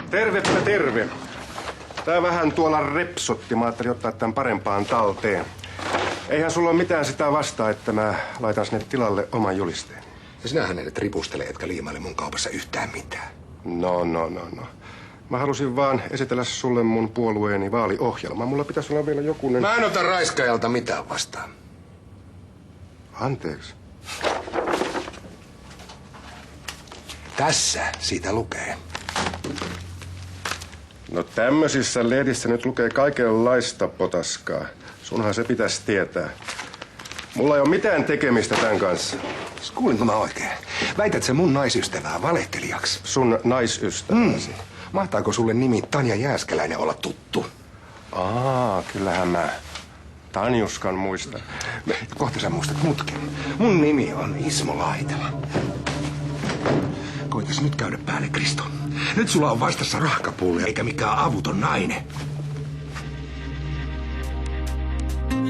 Tervepä terve. Tää vähän tuolla repsotti. Mä ajattelin ottaa tämän parempaan talteen. Eihän sulla ole mitään sitä vastaa, että mä laitan sinne tilalle oman julisteen. Ja sinähän edet ripustele, etkä liimaile mun kaupassa yhtään mitään. No. Mä halusin vaan esitellä sulle mun puolueeni vaaliohjelma. Mulla pitäisi olla vielä jokunen... Mä en ota raiskaajalta mitään vastaan. Anteeksi. Tässä siitä lukee. No tämmöisissä lehdissä nyt lukee kaikenlaista potaskaa. Sunhan se pitäisi tietää. Mulla ei ole mitään tekemistä tämän kanssa. Kuulinko mä oikein? Väität se mun naisystävää valehtelijaksi? Sun naisystäväsi. Mahtaako sulle nimi Tanja Jääskeläinen olla tuttu? Kyllähän mä Tanjuskan muistan. Kohta sä muistat mutkin. Mun nimi on Ismo Laitela. Koitas nyt käydä päälle, Kristo. Nyt sulla on vastassa rahkapulli eikä mikään avuton nainen.